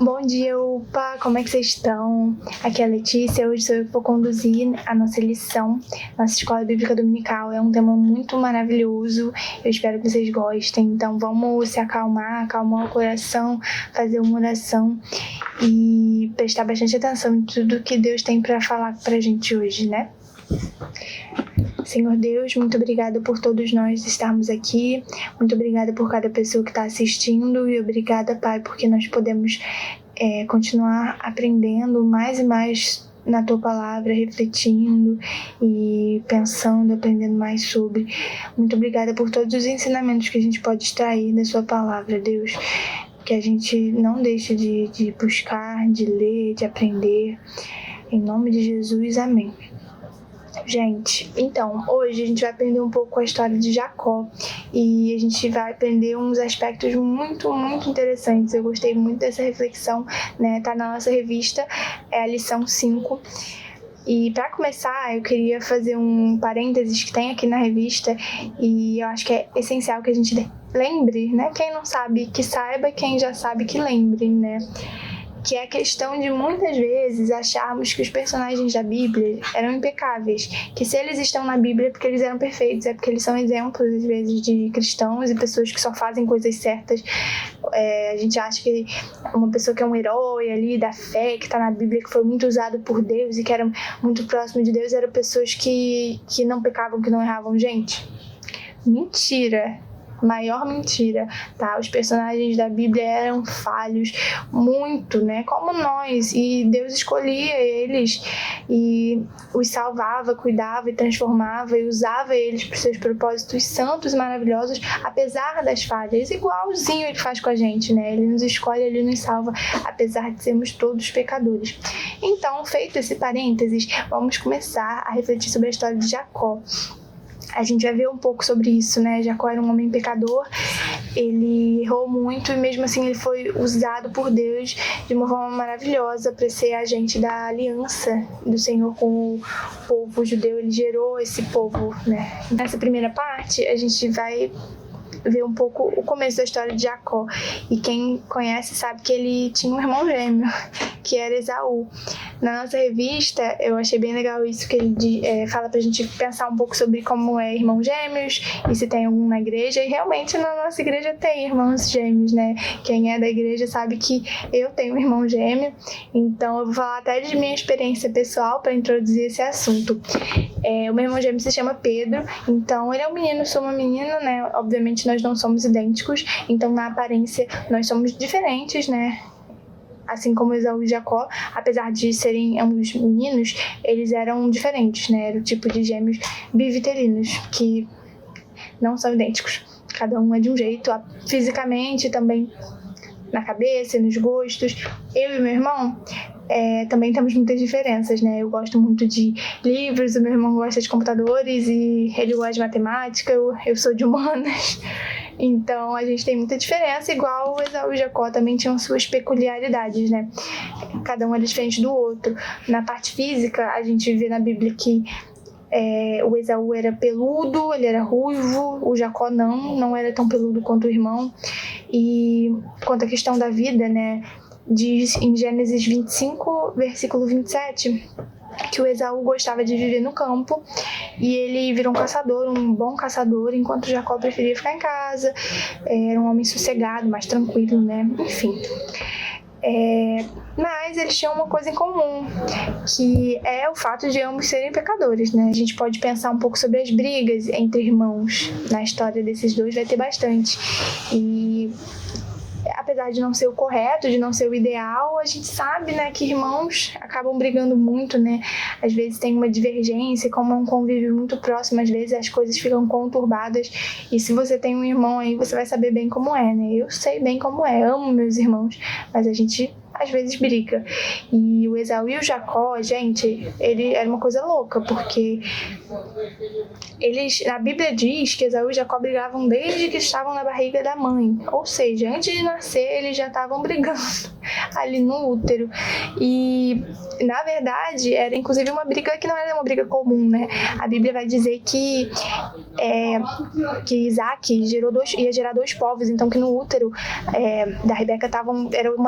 Bom dia, UPA! Como é que vocês estão? Aqui é a Letícia, hoje eu vou conduzir a nossa lição, nossa Escola Bíblica Dominical. É um tema muito maravilhoso, eu espero que vocês gostem. Então vamos se acalmar o coração, fazer uma oração e prestar bastante atenção em tudo que Deus tem para falar pra gente hoje, né? Senhor Deus, muito obrigada por todos nós estarmos aqui, muito obrigada por cada pessoa que está assistindo e obrigada, Pai, porque nós podemos continuar aprendendo mais e mais na Tua Palavra, refletindo e pensando, aprendendo mais sobre. Muito obrigada por todos os ensinamentos que a gente pode extrair da Sua Palavra, Deus, que a gente não deixe de buscar, de ler, de aprender. Em nome de Jesus, amém. Gente, então, hoje a gente vai aprender um pouco a história de Jacó e a gente vai aprender uns aspectos muito, muito interessantes. Eu gostei muito dessa reflexão, né? Tá na nossa revista, é a lição 5. E para começar, eu queria fazer um parênteses que tem aqui na revista e eu acho que é essencial que a gente lembre, né? Quem não sabe que saiba, quem já sabe que lembre, né? Que é a questão de muitas vezes acharmos que os personagens da Bíblia eram impecáveis, que se eles estão na Bíblia é porque eles eram perfeitos, é porque eles são exemplos às vezes de cristãos e pessoas que só fazem coisas certas. A gente acha que uma pessoa que é um herói ali da fé, que está na Bíblia, que foi muito usado por Deus e que era muito próximo de Deus, eram pessoas que não pecavam, que não erravam. Gente, mentira! Maior mentira, tá? Os personagens da Bíblia eram falhos, muito, né? Como nós, e Deus escolhia eles e os salvava, cuidava e transformava e usava eles para os seus propósitos santos e maravilhosos, apesar das falhas, igualzinho ele faz com a gente, né? Ele nos escolhe, ele nos salva, apesar de sermos todos pecadores. Então, feito esse parênteses, vamos começar a refletir sobre a história de Jacó. A gente vai ver um pouco sobre isso, né? Jacó era um homem pecador, ele errou muito e mesmo assim ele foi usado por Deus de uma forma maravilhosa para ser agente da aliança do Senhor com o povo judeu. Ele gerou esse povo, né? Nessa primeira parte, a gente vai ver um pouco o começo da história de Jacó. E quem conhece sabe que ele tinha um irmão gêmeo, que era Esaú. Na nossa revista, eu achei bem legal isso, que ele fala pra gente pensar um pouco sobre como é irmãos gêmeos e se tem algum na igreja. E realmente na nossa igreja tem irmãos gêmeos, né? Quem é da igreja sabe que eu tenho um irmão gêmeo. Então eu vou falar até de minha experiência pessoal para introduzir esse assunto. O meu irmão gêmeo se chama Pedro, então ele é um menino, eu sou uma menina, né? Obviamente nós não somos idênticos, então na aparência nós somos diferentes, né? Assim como Esaú e Jacó, apesar de serem ambos meninos, eles eram diferentes, né? Era o tipo de gêmeos biviterinos, que não são idênticos. Cada um é de um jeito, fisicamente, também na cabeça, nos gostos. Eu e meu irmão também temos muitas diferenças, né? Eu gosto muito de livros, o meu irmão gosta de computadores e ele gosta de matemática, eu sou de humanas. Então a gente tem muita diferença, igual o Esaú e Jacó também tinham suas peculiaridades, né? Cada um era diferente do outro. Na parte física, a gente vê na Bíblia que o Esaú era peludo, ele era ruivo, o Jacó não era tão peludo quanto o irmão. E quanto à questão da vida, né? Diz em Gênesis 25, versículo 27, que o Esaú gostava de viver no campo e ele virou um caçador, um bom caçador, enquanto o Jacó preferia ficar em casa, era um homem sossegado, mais tranquilo, né? Enfim. Mas eles tinham uma coisa em comum, que é o fato de ambos serem pecadores, né? A gente pode pensar um pouco sobre as brigas entre irmãos. Na história desses dois vai ter bastante. E apesar de não ser o correto, de não ser o ideal, a gente sabe, né, que irmãos acabam brigando muito, né? Às vezes tem uma divergência, como é um convívio muito próximo, às vezes as coisas ficam conturbadas. E se você tem um irmão aí, você vai saber bem como é, né? Eu sei bem como é, amo meus irmãos, mas a gente às vezes briga. E o Esaú e o Jacó, gente, ele era uma coisa louca, porque a Bíblia diz que Esaú e Jacó brigavam desde que estavam na barriga da mãe. Ou seja, antes de nascer, eles já estavam brigando. ali no útero. E, na verdade, era inclusive uma briga que não era uma briga comum, né? A Bíblia vai dizer que Isaac ia gerar 2 povos, então que no útero da Rebeca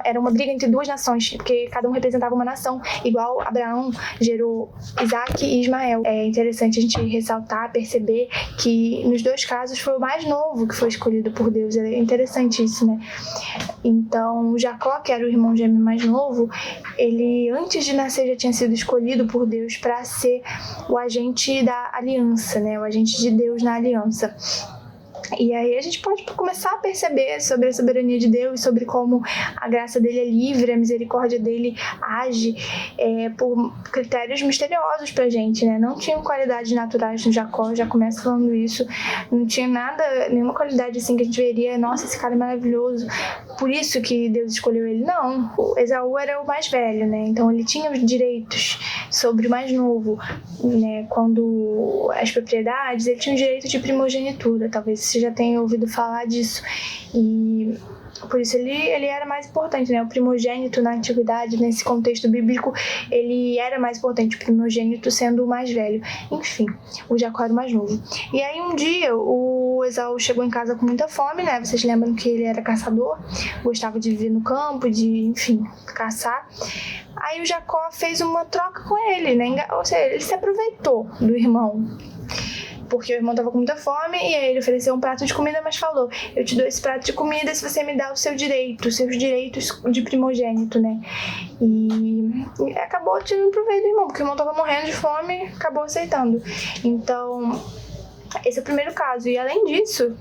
era uma briga entre 2 nações, porque cada um representava uma nação, igual Abraão gerou Isaac e Ismael. É interessante a gente ressaltar, perceber que nos 2 casos foi o mais novo que foi escolhido por Deus. É interessante isso, né? Então, Jacó, que era o irmão gêmeo mais novo, ele antes de nascer já tinha sido escolhido por Deus para ser o agente da aliança, né? O agente de Deus na aliança. E aí a gente pode começar a perceber sobre a soberania de Deus, sobre como a graça dele é livre, a misericórdia dele age por critérios misteriosos pra gente, né? Não tinham qualidades naturais no Jacó, já começo falando isso, não tinha nenhuma qualidade assim que a gente veria, nossa, esse cara é maravilhoso, por isso que Deus escolheu ele. Não, o Esaú era o mais velho, né? Então ele tinha os direitos sobre o mais novo, né? Quando as propriedades, ele tinha o direito de primogenitura, talvez você já tenha ouvido falar disso, e por isso ele era mais importante, né? O primogênito na antiguidade, nesse contexto bíblico, ele era mais importante, o primogênito sendo o mais velho. Enfim, o Jacó era o mais novo. E aí um dia o Esaú chegou em casa com muita fome, né? Vocês lembram que ele era caçador, gostava de viver no campo, enfim, caçar. Aí o Jacó fez uma troca com ele, né? Ou seja, ele se aproveitou do irmão, porque o irmão estava com muita fome, e aí ele ofereceu um prato de comida, mas falou: eu te dou esse prato de comida se você me dá os seus direitos de primogênito, né? E acabou tirando proveito do irmão, porque o irmão estava morrendo de fome e acabou aceitando. Então, esse é o primeiro caso. E além disso,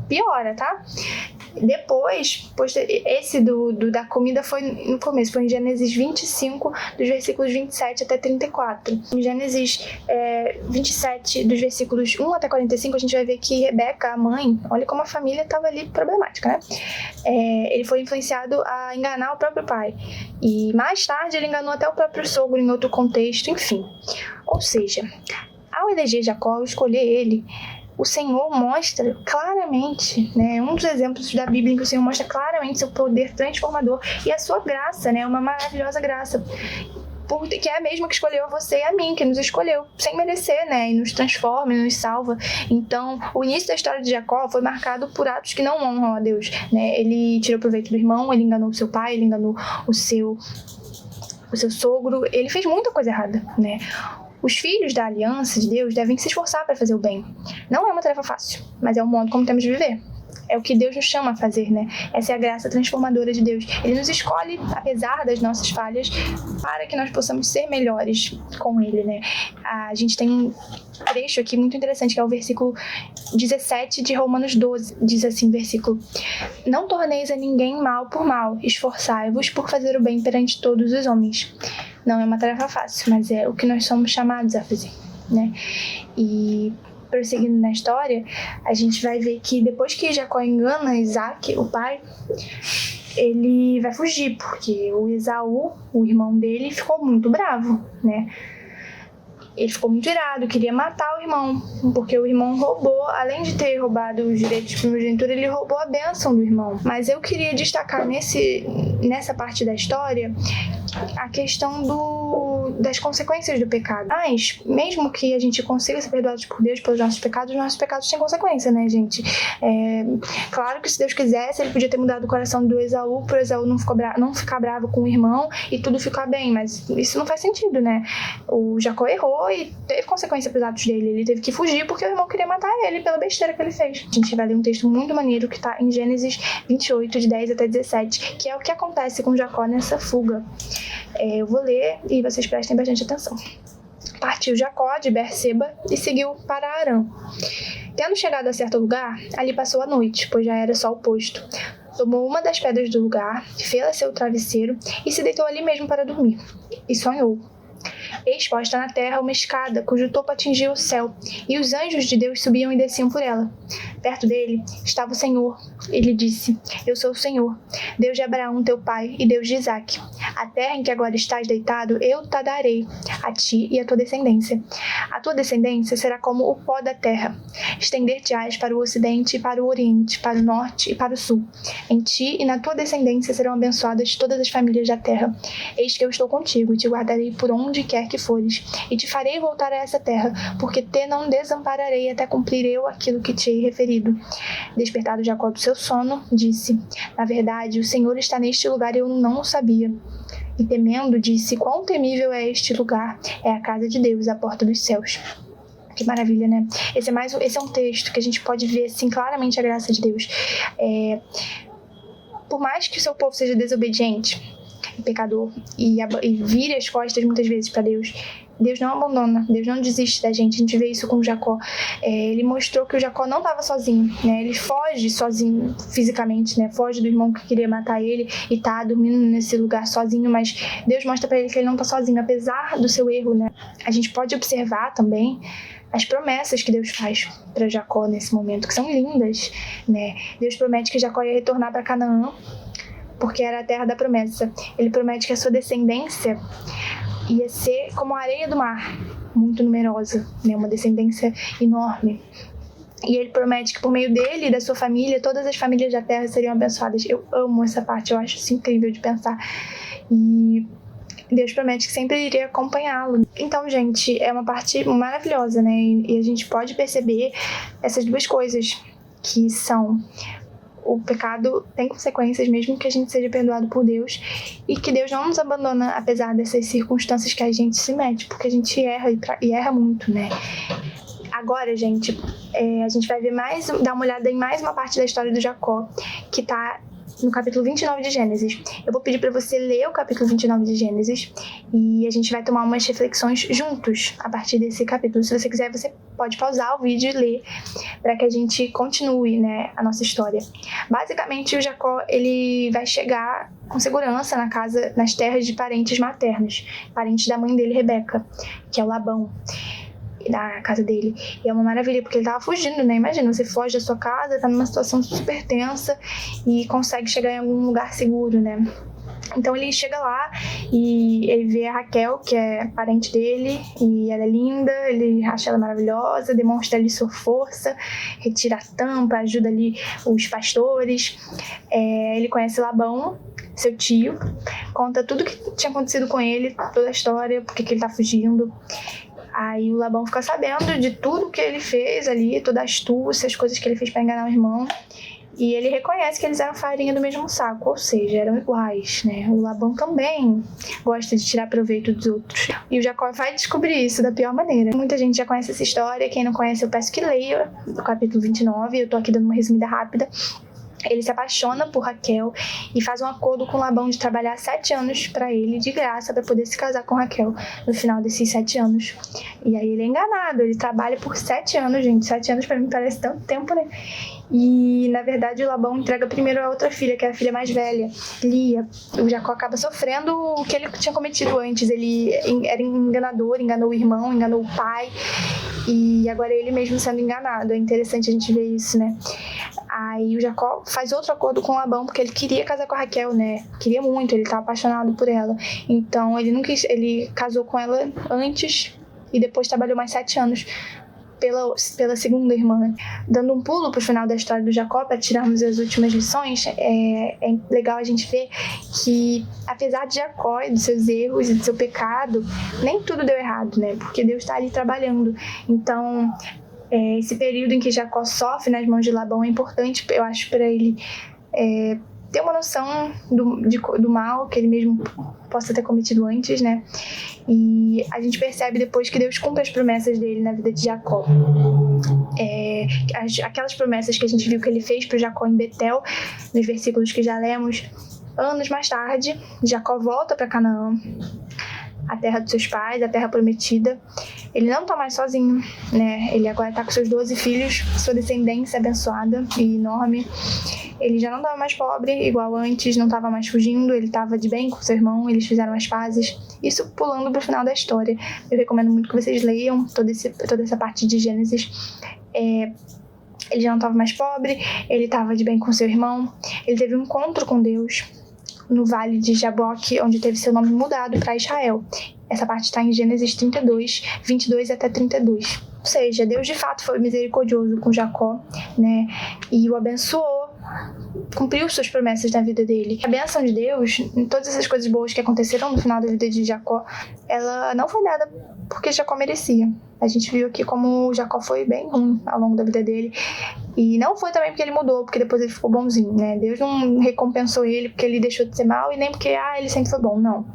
piora, tá? Depois, esse da comida foi no começo, foi em Gênesis 25, dos versículos 27 até 34. Em Gênesis 27, dos versículos 1 até 45, a gente vai ver que Rebeca, a mãe, olha como a família estava ali problemática, né? Ele foi influenciado a enganar o próprio pai. E mais tarde ele enganou até o próprio sogro em outro contexto, enfim. Ou seja, ao eleger Jacó, escolher ele, o Senhor mostra claramente, né, um dos exemplos da Bíblia em que o Senhor mostra claramente seu poder transformador e a sua graça, né, uma maravilhosa graça, que é a mesma que escolheu você e a mim, que nos escolheu sem merecer, né, e nos transforma, e nos salva. Então, o início da história de Jacó foi marcado por atos que não honram a Deus, né? Ele tirou proveito do irmão, ele enganou o seu pai, ele enganou o seu sogro, ele fez muita coisa errada, né? Os filhos da aliança de Deus devem se esforçar para fazer o bem. Não é uma tarefa fácil, mas é o modo como temos de viver. É o que Deus nos chama a fazer, né? Essa é a graça transformadora de Deus. Ele nos escolhe, apesar das nossas falhas, para que nós possamos ser melhores com Ele, né? A gente tem um trecho aqui muito interessante, que é o versículo 17 de Romanos 12. Diz assim, versículo: não torneis a ninguém mal por mal, esforçai-vos por fazer o bem perante todos os homens. Não é uma tarefa fácil, mas é o que nós somos chamados a fazer, né? E prosseguindo na história, a gente vai ver que depois que Jacó engana Isaac, o pai, ele vai fugir, porque o Esaú, o irmão dele, ficou muito bravo, né? Ele ficou muito irado, queria matar o irmão, porque o irmão roubou, além de ter roubado os direitos de primogenitura, ele roubou a bênção do irmão. Mas eu queria destacar nessa parte da história a questão das consequências do pecado. Mas, mesmo que a gente consiga ser perdoados por Deus pelos nossos pecados têm consequência, né, gente? Claro que se Deus quisesse, ele podia ter mudado o coração do Esaú, pro Esaú não ficar bravo com o irmão e tudo ficar bem, mas isso não faz sentido, né? O Jacó errou e teve consequência pros atos dele. Ele teve que fugir porque o irmão queria matar ele pela besteira que ele fez. A gente vai ler um texto muito maneiro que tá em Gênesis 28, de 10 até 17, que é o que acontece com Jacó nessa fuga. Eu vou ler e vocês prestem bastante atenção. Partiu Jacó de Berseba e seguiu para Harã. Tendo chegado a certo lugar, ali passou a noite, pois já era sol posto. Tomou uma das pedras do lugar, fê-la seu travesseiro e se deitou ali mesmo para dormir. E sonhou. Eis posta na terra uma escada, cujo topo atingia o céu, e os anjos de Deus subiam e desciam por ela. Perto dele estava o Senhor. Ele disse: Eu sou o Senhor, Deus de Abraão, teu pai, e Deus de Isaque. A terra em que agora estás deitado, eu te darei, a ti e a tua descendência. A tua descendência será como o pó da terra. Estender-te-ás para o ocidente e para o oriente, para o norte e para o sul. Em ti e na tua descendência serão abençoadas todas as famílias da terra. Eis que eu estou contigo e te guardarei por onde quer que fores, e te farei voltar a essa terra, porque te não desampararei até cumprir eu aquilo que te hei referido. Despertado Jacó do seu sono, disse: Na verdade, o Senhor está neste lugar e eu não o sabia. E temendo, disse: Quão temível é este lugar! É a casa de Deus, a porta dos céus. Que maravilha, né? Esse é um texto que a gente pode ver assim, claramente a graça de Deus. Por mais que o seu povo seja desobediente e pecador e vire as costas muitas vezes para Deus, Deus não abandona, Deus não desiste da gente. A gente vê isso com Jacó. Ele mostrou que o Jacó não estava sozinho, né? Ele foge sozinho fisicamente, né? Foge do irmão que queria matar ele e tá dormindo nesse lugar sozinho, mas Deus mostra para ele que ele não tá sozinho, apesar do seu erro, né? A gente pode observar também as promessas que Deus faz para Jacó nesse momento, que são lindas, né? Deus promete que Jacó ia retornar para Canaã, porque era a terra da promessa. Ele promete que a sua descendência ia ser como a areia do mar, muito numerosa, né? Uma descendência enorme. E ele promete que por meio dele e da sua família, todas as famílias da terra seriam abençoadas. Eu amo essa parte, eu acho isso incrível de pensar. E Deus promete que sempre iria acompanhá-lo. Então, gente, é uma parte maravilhosa, né? E a gente pode perceber essas duas coisas, que são: o pecado tem consequências, mesmo que a gente seja perdoado por Deus, e que Deus não nos abandona apesar dessas circunstâncias que a gente se mete, porque a gente erra e erra muito, né? Agora, gente, a gente vai ver dar uma olhada em mais uma parte da história do Jacó, que tá no capítulo 29 de Gênesis. Eu vou pedir para você ler o capítulo 29 de Gênesis e a gente vai tomar umas reflexões juntos a partir desse capítulo. Se você quiser, você pode pausar o vídeo e ler para que a gente continue, né, a nossa história. Basicamente, o Jacó, ele vai chegar com segurança nas terras de parentes maternos, parentes da mãe dele, Rebeca, que é o Labão, da casa dele. E é uma maravilha, porque ele tava fugindo, né? Imagina, você foge da sua casa, tá numa situação super tensa e consegue chegar em algum lugar seguro, né? Então ele chega lá e ele vê a Raquel, que é parente dele, e ela é linda, ele acha ela maravilhosa, demonstra ali sua força, retira a tampa, ajuda ali os pastores. Ele conhece Labão, seu tio, conta tudo que tinha acontecido com ele, toda a história, porque que ele tá fugindo. Aí o Labão fica sabendo de tudo que ele fez ali, toda a astúcia, as coisas que ele fez para enganar o irmão. E ele reconhece que eles eram farinha do mesmo saco, ou seja, eram iguais, né? O Labão também gosta de tirar proveito dos outros. E o Jacó vai descobrir isso da pior maneira. Muita gente já conhece essa história, quem não conhece eu peço que leia o capítulo 29, eu tô aqui dando uma resumida rápida. Ele se apaixona por Raquel e faz um acordo com Labão de trabalhar 7 anos para ele de graça para poder se casar com Raquel no final desses 7 anos. E aí ele é enganado, ele trabalha por 7 anos, gente. 7 anos para mim parece tanto tempo, né? E na verdade o Labão entrega primeiro a outra filha, que é a filha mais velha, Lia. O Jacó acaba sofrendo o que ele tinha cometido antes. Ele era enganador, enganou o irmão, enganou o pai. E agora ele mesmo sendo enganado. É interessante a gente ver isso, né? Aí o Jacó faz outro acordo com Labão, porque ele queria casar com a Raquel, né? Queria muito, ele estava apaixonado por ela. Então ele casou com ela antes e depois trabalhou mais 7 anos pela segunda irmã. Dando um pulo pro final da história do Jacó, para tirarmos as últimas lições, é legal a gente ver que, apesar de Jacó e dos seus erros e do seu pecado, nem tudo deu errado, né? Porque Deus está ali trabalhando. Então, esse período em que Jacó sofre nas mãos de Labão é importante, eu acho, para ele ter uma noção do mal que ele mesmo possa ter cometido antes, né? E a gente percebe depois que Deus cumpre as promessas dele na vida de Jacó. Aquelas promessas que a gente viu que ele fez para Jacó em Betel, nos versículos que já lemos. Anos mais tarde, Jacó volta para Canaã. a terra dos seus pais, a terra prometida. Ele não tá mais sozinho, né? Ele agora tá com seus 12 filhos, sua descendência abençoada e enorme. Ele já não tava mais pobre, igual antes, não tava mais fugindo, ele tava de bem com seu irmão, eles fizeram as pazes. Isso pulando pro final da história. Eu recomendo muito que vocês leiam toda essa parte de Gênesis. Ele já não estava mais pobre, ele estava de bem com seu irmão, ele teve um encontro com Deus no vale de Jaboque, onde teve seu nome mudado para Israel. Essa parte está em Gênesis 32, 22 até 32. Ou seja, Deus de fato foi misericordioso com Jacó, né? E o abençoou, cumpriu suas promessas na vida dele. A bênção de Deus, em todas essas coisas boas que aconteceram no final da vida de Jacó, ela não foi dada porque Jacó merecia. A gente viu aqui como Jacó foi bem ruim ao longo da vida dele. E não foi também porque ele mudou, porque depois ele ficou bonzinho, né? Deus não recompensou ele porque ele deixou de ser mal e nem porque, ele sempre foi bom, não.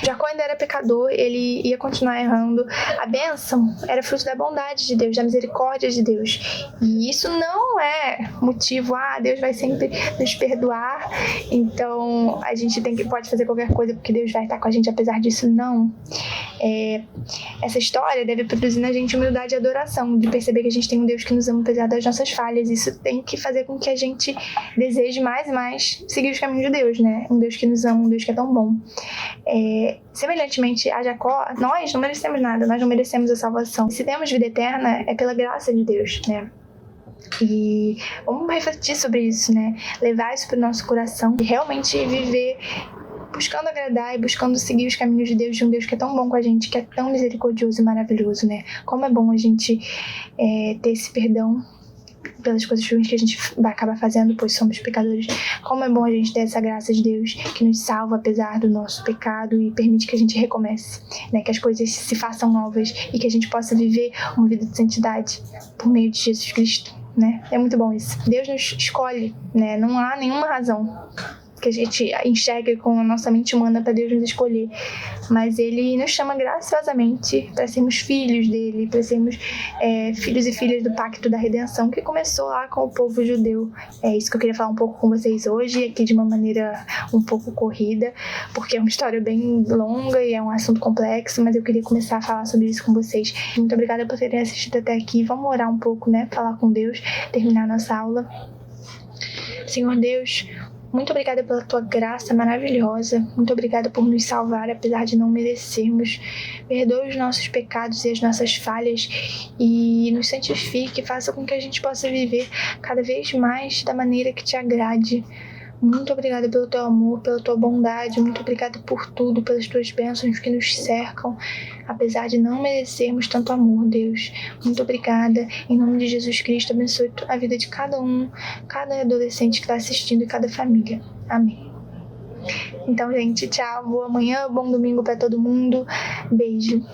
Jacó ainda era pecador, ele ia continuar errando. A bênção era fruto da bondade de Deus, da misericórdia de Deus. E isso não é motivo, Deus vai sempre nos perdoar, então a gente pode fazer qualquer coisa porque Deus vai estar com a gente apesar disso, não. Essa história deve produzir na gente humildade e adoração, de perceber que a gente tem um Deus que nos ama apesar das nossas falhas. Isso tem que fazer com que a gente deseje mais e mais seguir os caminhos de Deus, né? Um Deus que nos ama, um Deus que é tão bom. Semelhantemente a Jacó, nós não merecemos nada, nós não merecemos a salvação. Se temos vida eterna, é pela graça de Deus, né? E vamos refletir sobre isso, né? Levar isso para o nosso coração e realmente viver buscando agradar e buscando seguir os caminhos de Deus, de um Deus que é tão bom com a gente, que é tão misericordioso e maravilhoso, né? Como é bom a gente ter esse perdão pelas coisas ruins que a gente vai acabar fazendo, pois somos pecadores. Como é bom a gente ter essa graça de Deus que nos salva apesar do nosso pecado e permite que a gente recomece, né? Que as coisas se façam novas e que a gente possa viver uma vida de santidade por meio de Jesus Cristo, né? É muito bom isso. Deus nos escolhe, né? Não há nenhuma razão que a gente enxerga com a nossa mente humana para Deus nos escolher, mas Ele nos chama graciosamente para sermos filhos dele, para sermos filhos e filhas do pacto da redenção que começou lá com o povo judeu. É isso que eu queria falar um pouco com vocês hoje, aqui de uma maneira um pouco corrida, porque é uma história bem longa e é um assunto complexo, mas eu queria começar a falar sobre isso com vocês. Muito obrigada por terem assistido até aqui. Vamos orar um pouco, né? Falar com Deus, terminar a nossa aula. Senhor Deus, muito obrigada pela tua graça maravilhosa. Muito obrigada por nos salvar, apesar de não merecermos. Perdoe os nossos pecados e as nossas falhas e nos santifique. Faça com que a gente possa viver cada vez mais da maneira que te agrade. Muito obrigada pelo teu amor, pela tua bondade. Muito obrigada por tudo, pelas tuas bênçãos que nos cercam, apesar de não merecermos tanto amor, Deus. Muito obrigada. Em nome de Jesus Cristo, abençoe a vida de cada um, cada adolescente que está assistindo e cada família. Amém. Então, gente, tchau. Boa manhã, bom domingo para todo mundo. Beijo.